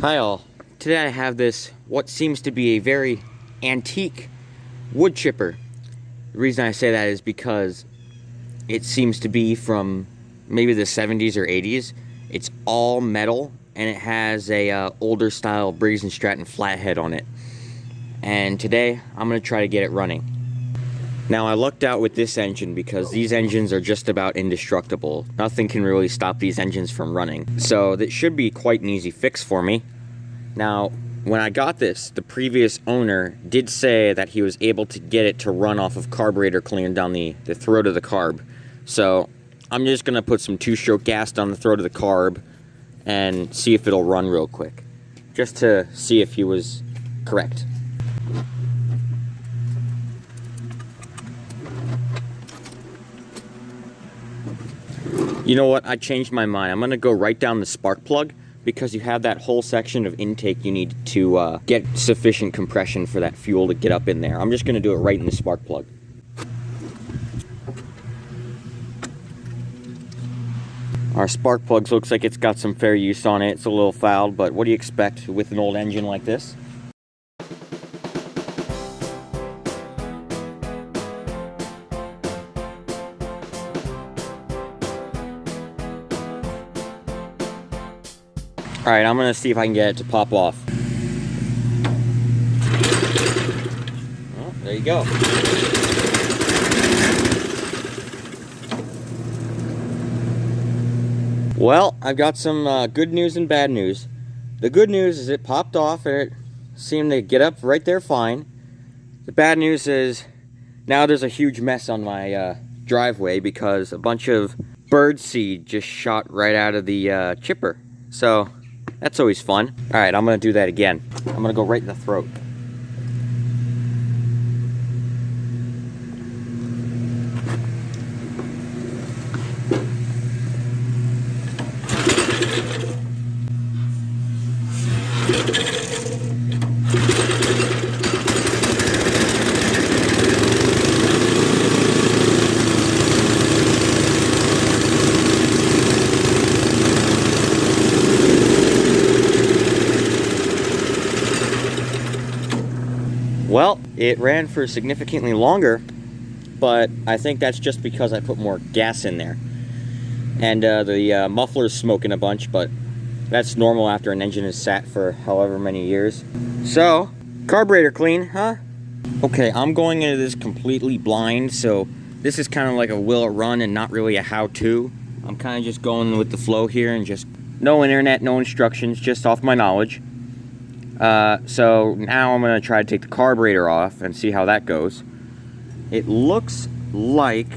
Hi all. Today I have this, what seems to be a very antique wood chipper. The reason I say that is because it seems to be from maybe the 70s or 80s. It's all metal and it has a older style Briggs & Stratton flathead on it. And today I'm going to try to get it running. Now I lucked out with this engine because these engines are just about indestructible. Nothing can really stop these engines from running. So that should be quite an easy fix for me. Now, when I got this, the previous owner did say that he was able to get it to run off of carburetor clean down the throat of the carb. So I'm just going to put some 2-stroke gas down the throat of the carb and see if it'll run real quick. Just to see if he was correct. You know what? I changed my mind. I'm going to go right down the spark plug because you have that whole section of intake you need to get sufficient compression for that fuel to get up in there. I'm just going to do it right in the spark plug. Our spark plug looks like it's got some fair use on it. It's a little fouled, but what do you expect with an old engine like this? Alright, I'm going to see if I can get it to pop off. Well, there you go. Well, I've got some good news and bad news. The good news is it popped off and it seemed to get up right there fine. The bad news is now there's a huge mess on my driveway because a bunch of bird seed just shot right out of the chipper. So that's always fun. Alright, I'm going to do that again. I'm going to go right in the throat. Well, it ran for significantly longer, but I think that's just because I put more gas in there. And the muffler's smoking a bunch, but that's normal after an engine is sat for however many years. So, carburetor clean, huh? Okay, I'm going into this completely blind, so this is kind of like a will it run and not really a how-to. I'm kind of just going with the flow here and just no internet, no instructions, just off my knowledge. So now I'm going to try to take the carburetor off and see how that goes. It looks like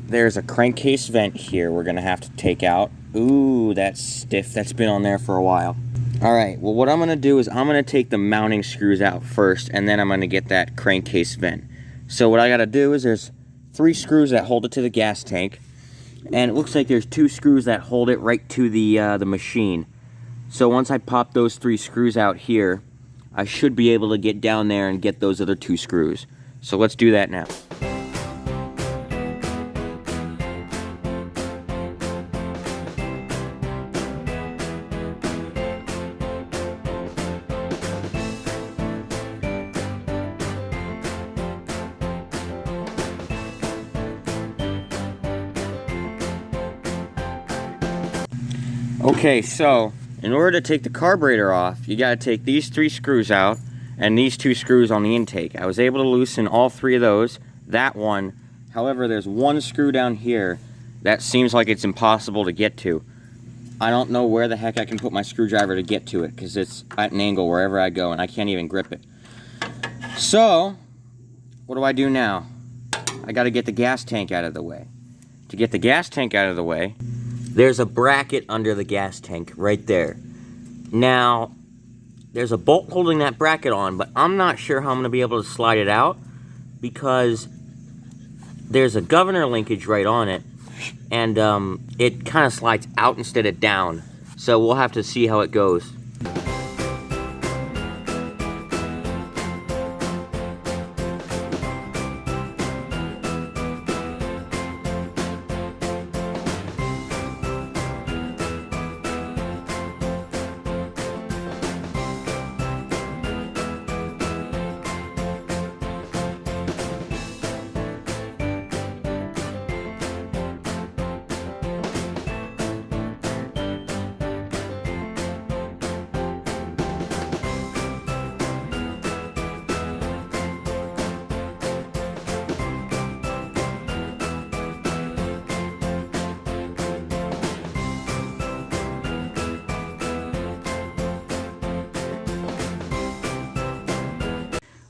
there's a crankcase vent here we're going to have to take out. Ooh, that's stiff. That's been on there for a while. Alright, well what I'm going to do is I'm going to take the mounting screws out first and then I'm going to get that crankcase vent. So what I got to do is there's 3 screws that hold it to the gas tank. And it looks like there's 2 screws that hold it right to the machine. So once I pop those 3 screws out here, I should be able to get down there and get those other 2 screws. So let's do that now. Okay, so in order to take the carburetor off, you got to take these 3 screws out and these 2 screws on the intake. I was able to loosen all 3 of those. That one, however, there's 1 screw down here that seems like it's impossible to get to. I don't know where the heck I can put my screwdriver to get to it because it's at an angle wherever I go and I can't even grip it. So, what do I do now? I got to get the gas tank out of the way. To get the gas tank out of the way, there's a bracket under the gas tank right there. Now, there's a bolt holding that bracket on, but I'm not sure how I'm going to be able to slide it out because there's a governor linkage right on it, and it kind of slides out instead of down. So we'll have to see how it goes.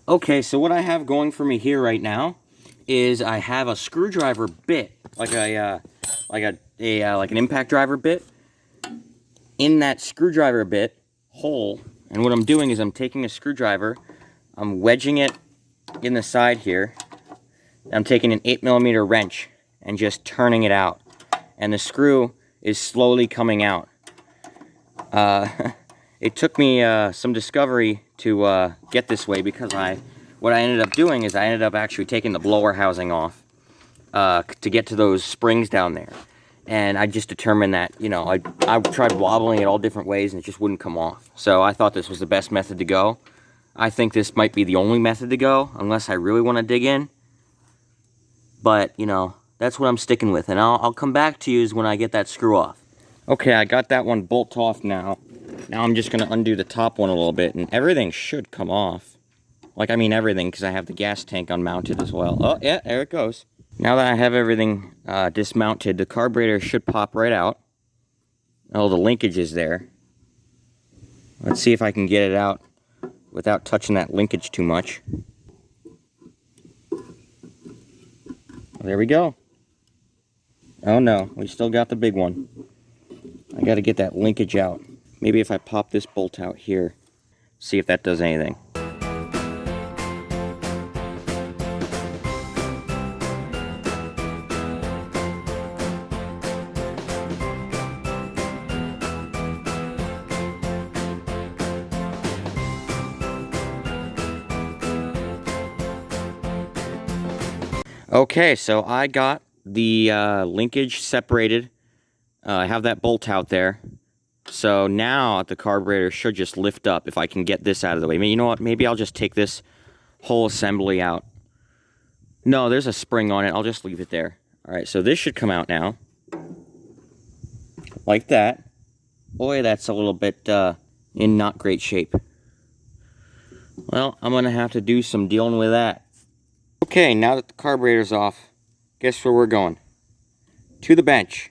Okay, so what I have going for me here right now is I have a screwdriver bit, like an impact driver bit. In that screwdriver bit hole, and what I'm doing is I'm taking a screwdriver, I'm wedging it in the side here. I'm taking an 8mm wrench and just turning it out, and the screw is slowly coming out. It took me some discovery to get this way, because what I ended up doing is I ended up actually taking the blower housing off to get to those springs down there. And I just determined that, you know, I tried wobbling it all different ways and it just wouldn't come off. So I thought this was the best method to go. I think this might be the only method to go, unless I really want to dig in. But, you know, that's what I'm sticking with. And I'll come back to you when I get that screw off. Okay, I got that one bolt off now. Now I'm just going to undo the top one a little bit, and everything should come off. Like, I mean everything, because I have the gas tank unmounted as well. Oh, yeah, there it goes. Now that I have everything dismounted, the carburetor should pop right out. Oh, the linkage is there. Let's see if I can get it out without touching that linkage too much. There we go. Oh no, we still got the big one. I got to get that linkage out. Maybe if I pop this bolt out here, see if that does anything. Okay, so I got the linkage separated. I have that bolt out there. So now the carburetor should just lift up if I can get this out of the way. I mean, you know what? Maybe I'll just take this whole assembly out. No, there's a spring on it. I'll just leave it there. All right, so this should come out now. Like that. Boy, that's a little bit in not great shape. Well, I'm going to have to do some dealing with that. Okay, now that the carburetor's off, guess where we're going? To the bench.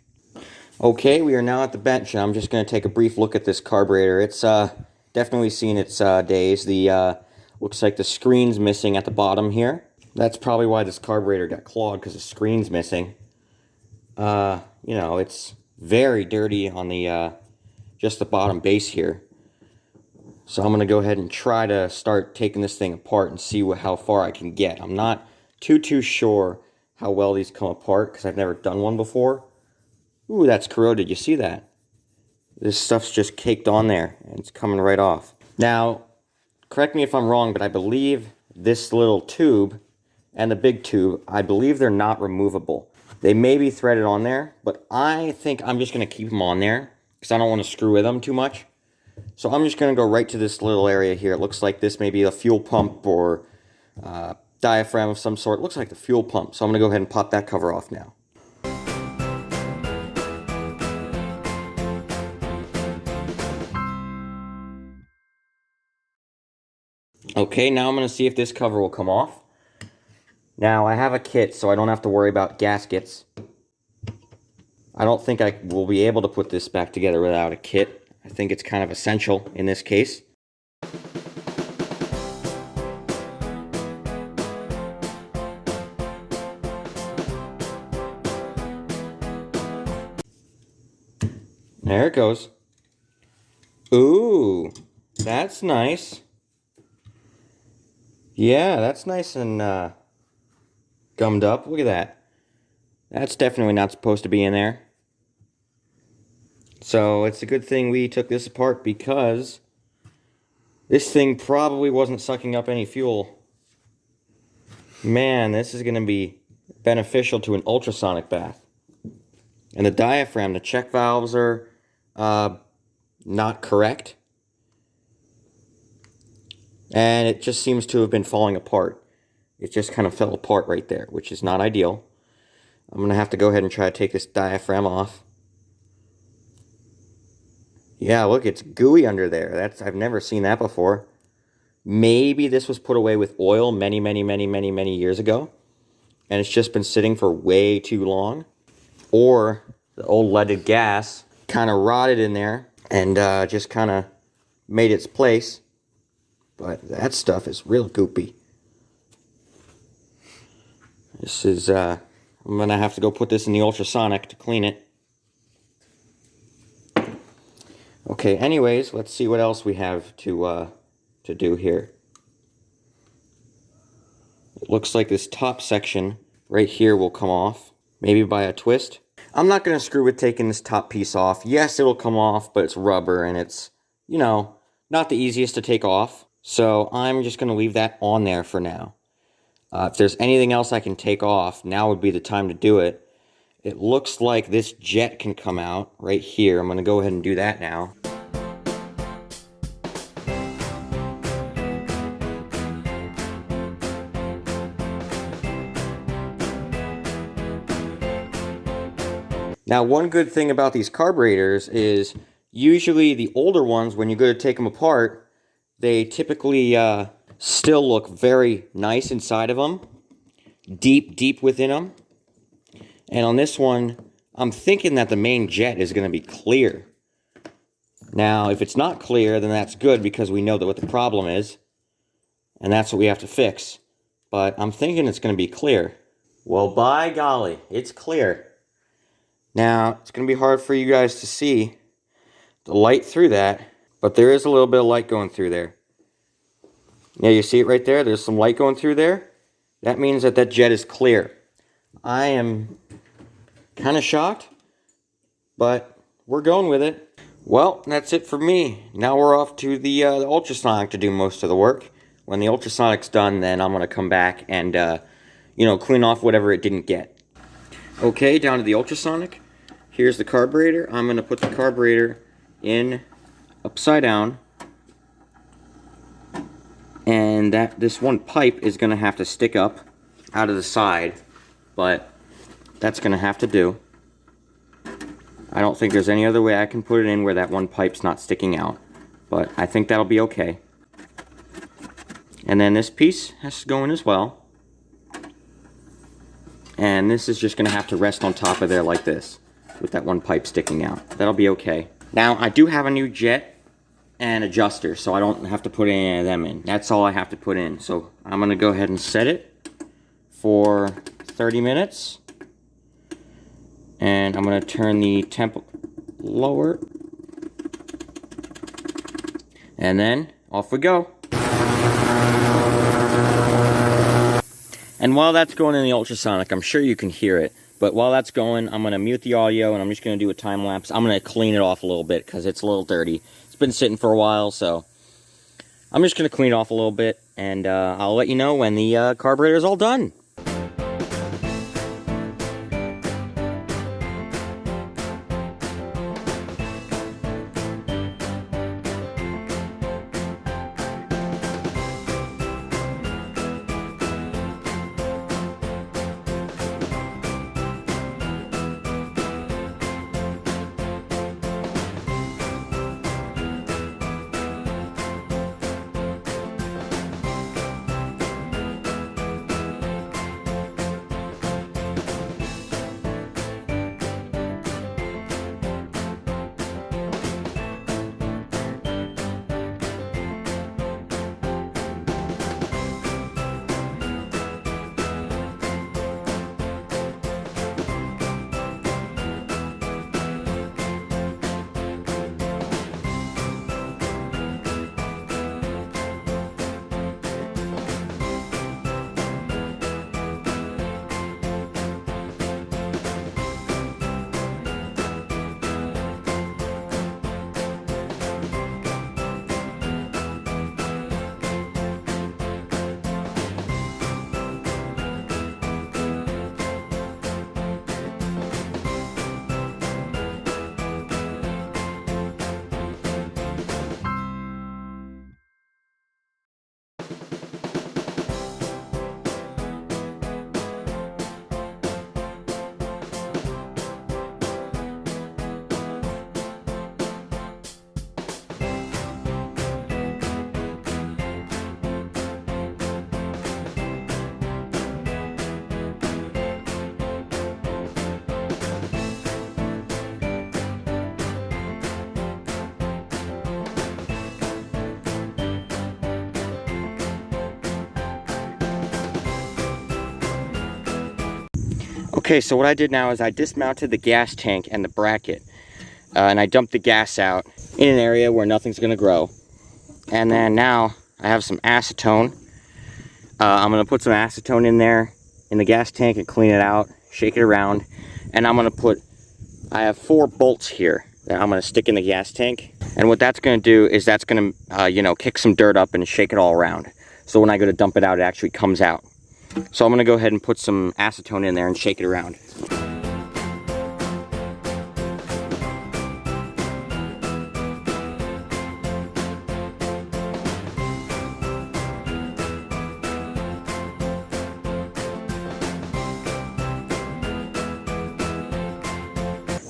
Okay, we are now at the bench, and I'm just going to take a brief look at this carburetor. It's definitely seen its days. The looks like the screen's missing at the bottom here. That's probably why this carburetor got clogged, because the screen's missing. You know, it's very dirty on the just the bottom base here. So I'm going to go ahead and try to start taking this thing apart and see how far I can get. I'm not too sure how well these come apart, because I've never done one before. Ooh, that's corroded. You see that? This stuff's just caked on there, and it's coming right off. Now, correct me if I'm wrong, but I believe this little tube and the big tube, I believe they're not removable. They may be threaded on there, but I think I'm just going to keep them on there, because I don't want to screw with them too much. So I'm just going to go right to this little area here. It looks like this may be a fuel pump or diaphragm of some sort. It looks like the fuel pump. So I'm going to go ahead and pop that cover off now. Okay, now I'm going to see if this cover will come off. Now, I have a kit, so I don't have to worry about gaskets. I don't think I will be able to put this back together without a kit. I think it's kind of essential in this case. There it goes. Ooh, that's nice. Yeah, that's nice and gummed up. Look at that. That's definitely not supposed to be in there. So it's a good thing we took this apart, because this thing probably wasn't sucking up any fuel. Man, this is going to be beneficial to an ultrasonic bath. And the diaphragm, the check valves are not correct. And it just seems to have been falling apart. It just kind of fell apart right there, which is not ideal. I'm going to have to go ahead and try to take this diaphragm off. Yeah, look, it's gooey under there. I've never seen that before. Maybe this was put away with oil many years ago, and it's just been sitting for way too long. Or the old leaded gas kind of rotted in there and just kind of made its place. But that stuff is real goopy. This is, I'm gonna have to go put this in the ultrasonic to clean it. Okay, anyways, let's see what else we have to do here. It looks like this top section right here will come off, maybe by a twist. I'm not going to screw with taking this top piece off. Yes, it'll come off, but it's rubber and it's, you know, not the easiest to take off. So I'm just going to leave that on there for now. If there's anything else I can take off, now would be the time to do it. It looks like this jet can come out right here. I'm going to go ahead and do that now. Now, one good thing about these carburetors is usually the older ones, when you go to take them apart, they typically still look very nice inside of them, deep within them. And on this one, I'm thinking that the main jet is going to be clear. Now, if it's not clear, then that's good because we know that what the problem is, and that's what we have to fix. But I'm thinking it's going to be clear. Well, by golly, it's clear. Now, it's going to be hard for you guys to see the light through that, but there is a little bit of light going through there. Yeah, you see it right there? There's some light going through there. That means that that jet is clear. I am kind of shocked, but we're going with it. Well, that's it for me. Now we're off to the ultrasonic to do most of the work. When the ultrasonic's done, then I'm going to come back and, clean off whatever it didn't get. Okay, down to the ultrasonic. Here's the carburetor. I'm going to put the carburetor in upside down. And this one pipe is going to have to stick up out of the side. But that's going to have to do. I don't think there's any other way I can put it in where that one pipe's not sticking out. But I think that'll be okay. And then this piece has to go in as well. And this is just going to have to rest on top of there like this, with that one pipe sticking out. That'll be okay. Now, I do have a new jet and adjuster, so I don't have to put any of them in. That's all I have to put in. So I'm going to go ahead and set it for 30 minutes. And I'm going to turn the temp lower. And then, off we go. And while that's going in the ultrasonic, I'm sure you can hear it. But while that's going, I'm going to mute the audio and I'm just going to do a time lapse. I'm going to clean it off a little bit because it's a little dirty. It's been sitting for a while, so I'm just going to clean it off a little bit. And I'll let you know when the carburetor is all done. Okay, so what I did now is I dismounted the gas tank and the bracket, and I dumped the gas out in an area where nothing's going to grow. And then now I have some acetone. I'm going to put some acetone in there in the gas tank and clean it out, shake it around, and I'm going to I have 4 bolts here that I'm going to stick in the gas tank. And what that's going to do is that's going to, kick some dirt up and shake it all around. So when I go to dump it out, it actually comes out. So I'm going to go ahead and put some acetone in there and shake it around.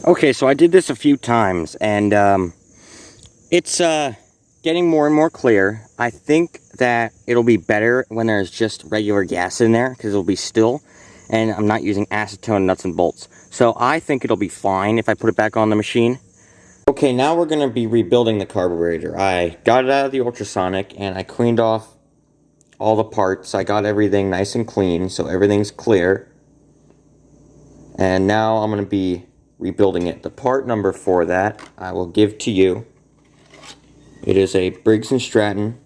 Okay, so I did this a few times, and it's getting more and more clear. I think that it'll be better when there's just regular gas in there, because it'll be still, and I'm not using acetone nuts and bolts. So I think it'll be fine if I put it back on the machine. Okay, now we're going to be rebuilding the carburetor. I got it out of the ultrasonic, and I cleaned off all the parts. I got everything nice and clean, so everything's clear. And now I'm going to be rebuilding it. The part number for that I will give to you. It is a Briggs & Stratton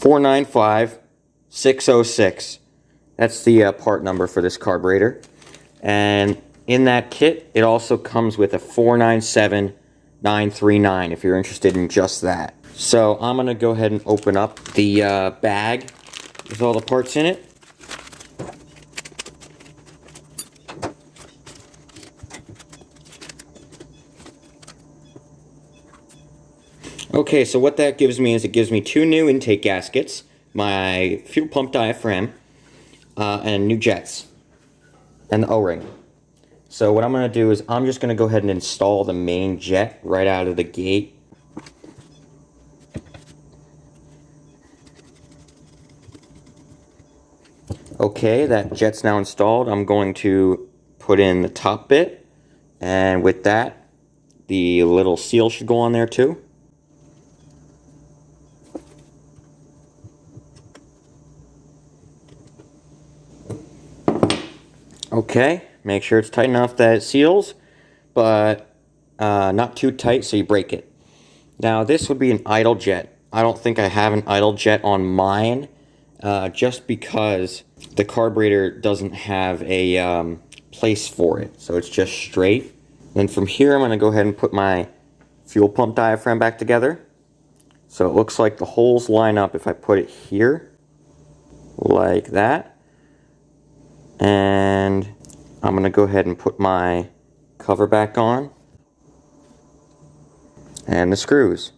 495606. That's the part number for this carburetor. And in that kit, it also comes with a 497939 if you're interested in just that. So I'm going to go ahead and open up the bag with all the parts in it. Okay, so what that gives me is it gives me 2 new intake gaskets, my fuel pump diaphragm, and new jets, and the O-ring. So what I'm going to do is I'm just going to go ahead and install the main jet right out of the gate. Okay, that jet's now installed. I'm going to put in the top bit, and with that, the little seal should go on there too. Okay, make sure it's tight enough that it seals, but not too tight so you break it. Now this would be an idle jet. I don't think I have an idle jet on mine, just because the carburetor doesn't have a place for it, so it's just straight. Then from here I'm going to go ahead and put my fuel pump diaphragm back together. So it looks like the holes line up if I put it here, like that. And I'm going to go ahead and put my cover back on, and the screws.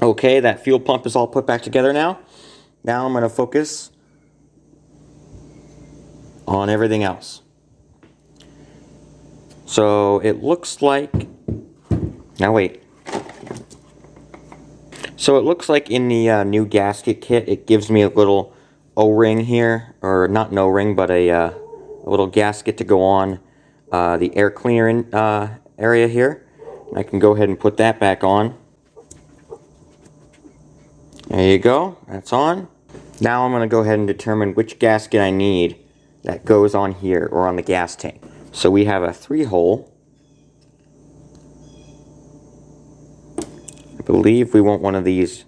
Okay, that fuel pump is all put back together now. Now I'm going to focus on everything else. So it looks like, now wait. So it looks like in the new gasket kit, it gives me a little O-ring here, or not an O-ring, but a little gasket to go on the air cleaner area here. I can go ahead and put that back on. There you go, that's on. Now I'm going to go ahead and determine which gasket I need that goes on here, or on the gas tank. So we have a 3-hole. I believe we want one of these.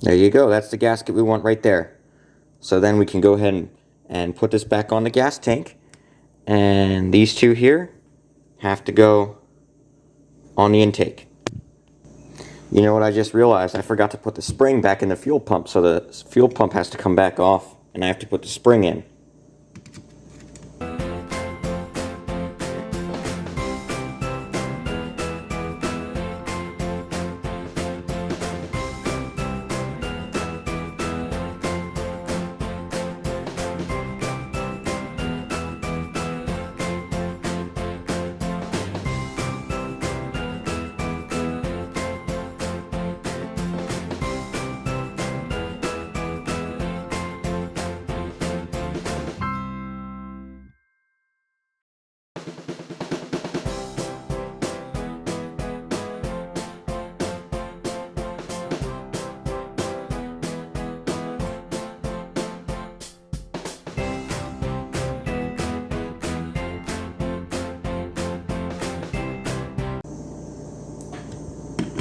There you go, that's the gasket we want right there. So then we can go ahead and put this back on the gas tank. And these 2 here have to go on the intake. You know what I just realized? I forgot to put the spring back in the fuel pump, so the fuel pump has to come back off, and I have to put the spring in.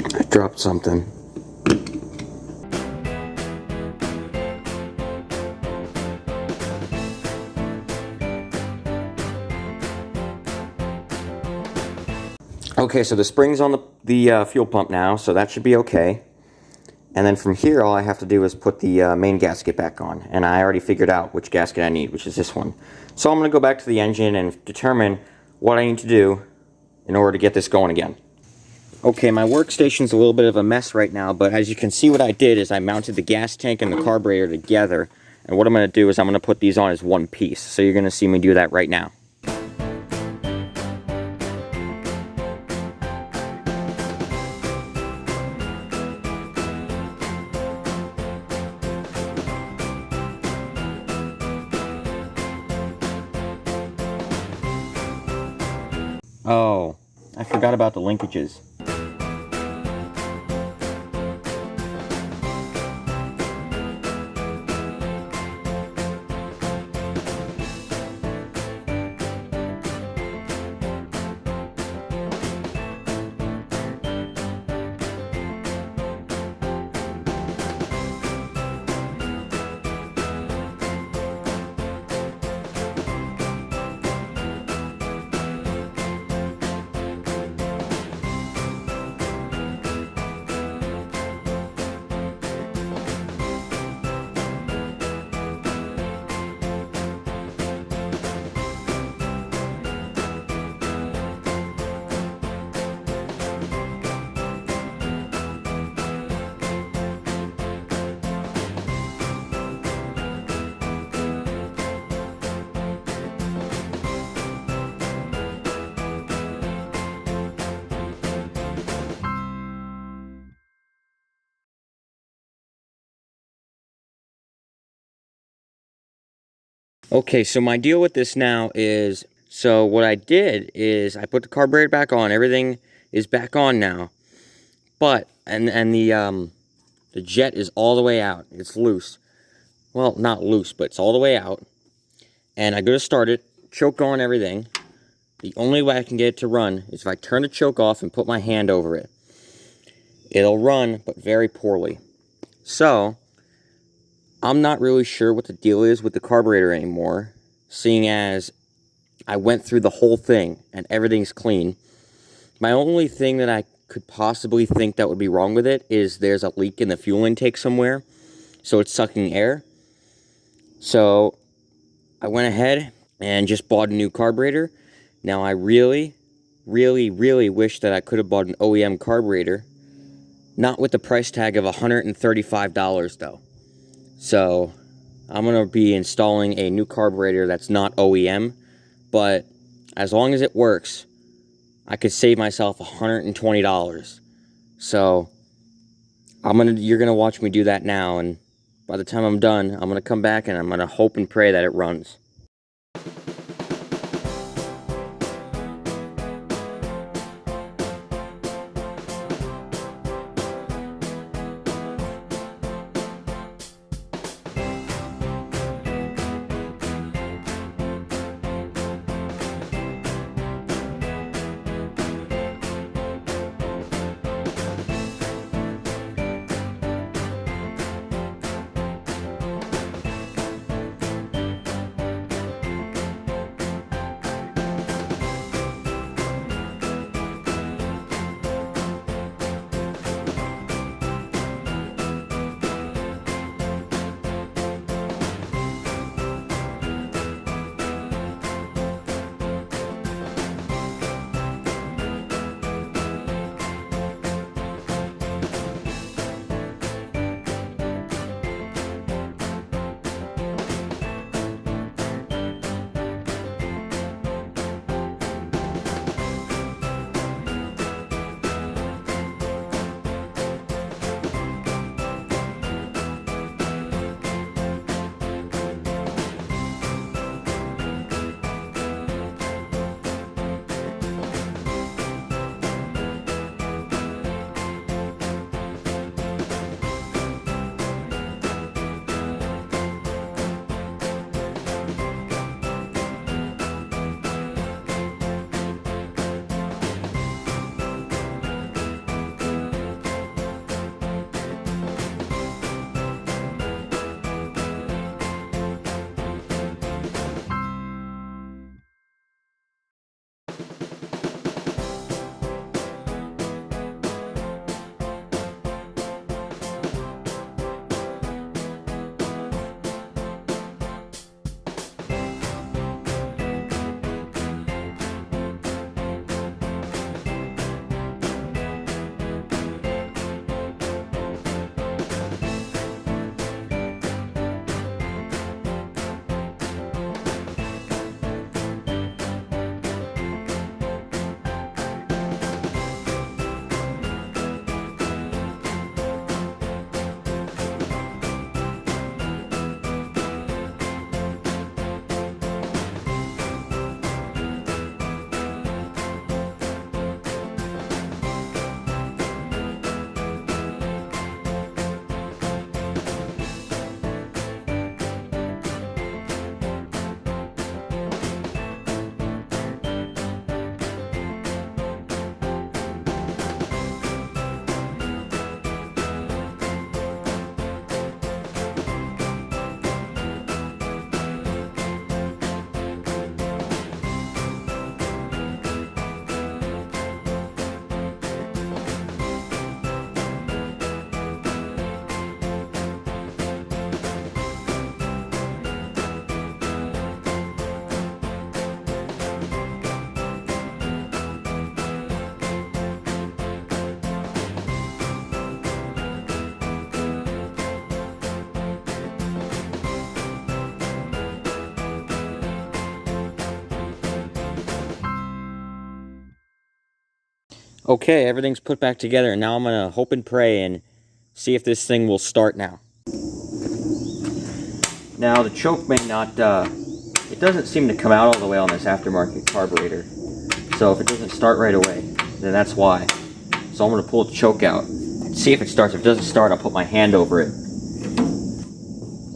I dropped something. Okay, so the spring's on the fuel pump now, so that should be okay. And then from here, all I have to do is put the main gasket back on. And I already figured out which gasket I need, which is this one. So I'm going to go back to the engine and determine what I need to do in order to get this going again. Okay, my workstation's a little bit of a mess right now, but as you can see, what I did is I mounted the gas tank and the carburetor together. And what I'm going to do is I'm going to put these on as one piece. So you're going to see me do that right now. Oh, I forgot about the linkages. Okay, so my deal with this now is, so what I did is I put the carburetor back on. Everything is back on now. But, and the jet is all the way out. It's loose. Well, not loose, but it's all the way out. And I go to start it, choke on everything. The only way I can get it to run is if I turn the choke off and put my hand over it. It'll run, but very poorly. So, I'm not really sure what the deal is with the carburetor anymore, seeing as I went through the whole thing and everything's clean. My only thing that I could possibly think that would be wrong with it is there's a leak in the fuel intake somewhere, so it's sucking air. So I went ahead and just bought a new carburetor. Now I really, really, really wish that I could have bought an OEM carburetor, not with the price tag of $135 though. So I'm going to be installing a new carburetor that's not OEM, but as long as it works, I could save myself $120. So you're going to watch me do that now, and by the time I'm done, I'm going to come back and I'm going to hope and pray that it runs. Okay, everything's put back together, and now I'm gonna hope and pray and see if this thing will start now. Now, the choke may not, it doesn't seem to come out all the way on this aftermarket carburetor. So if it doesn't start right away, then that's why. So I'm gonna pull the choke out, see if it starts. If it doesn't start, I'll put my hand over it.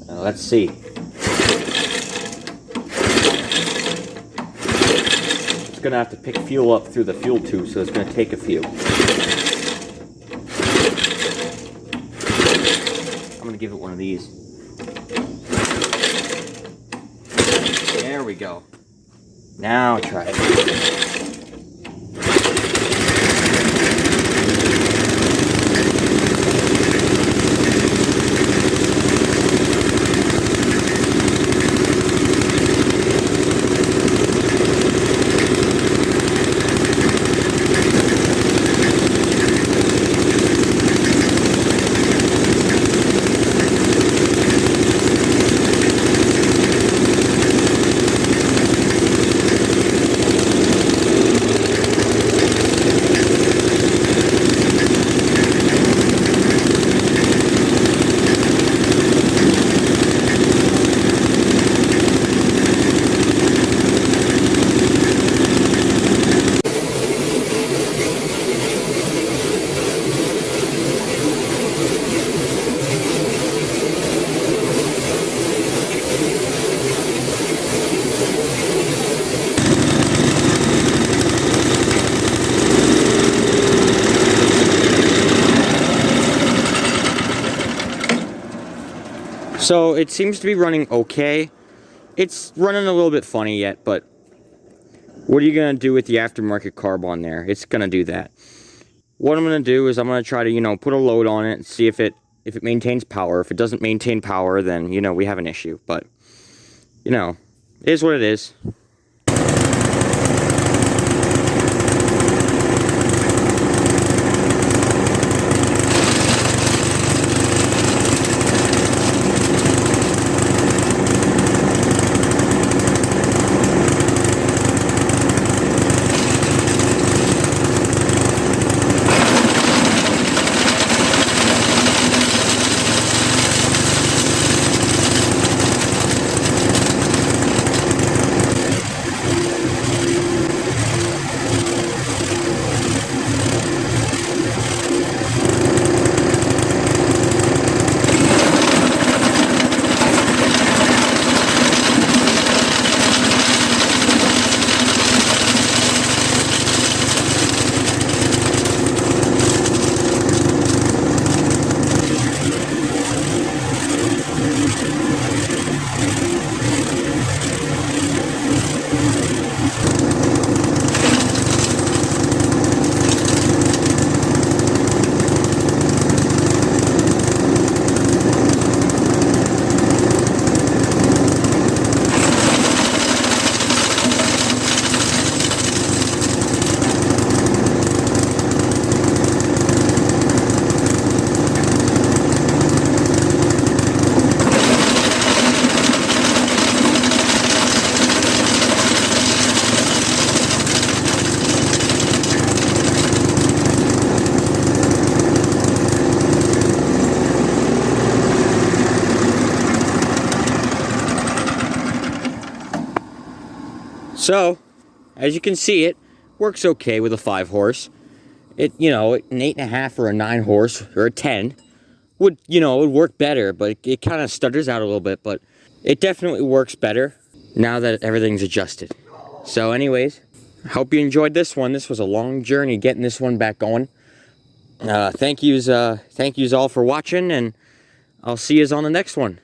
Let's see. It's gonna have to pick fuel up through the fuel tube, so it's gonna take a few. I'm gonna give it one of these. There we go. Now try it. So it seems to be running okay. It's running a little bit funny yet, but what are you going to do with the aftermarket carb on there? It's going to do that. What I'm going to do is I'm going to try to, put a load on it and see if it maintains power. If it doesn't maintain power, then, we have an issue. But, it is what it is. So, as you can see, it works okay with a 5-horse. It, you know, an 8.5 or a 9-horse or a 10 would, you know, it would work better, but it kind of stutters out a little bit, but it definitely works better now that everything's adjusted. So anyways, I hope you enjoyed this one. This was a long journey getting this one back going. Thank yous all for watching, and I'll see yous on the next one.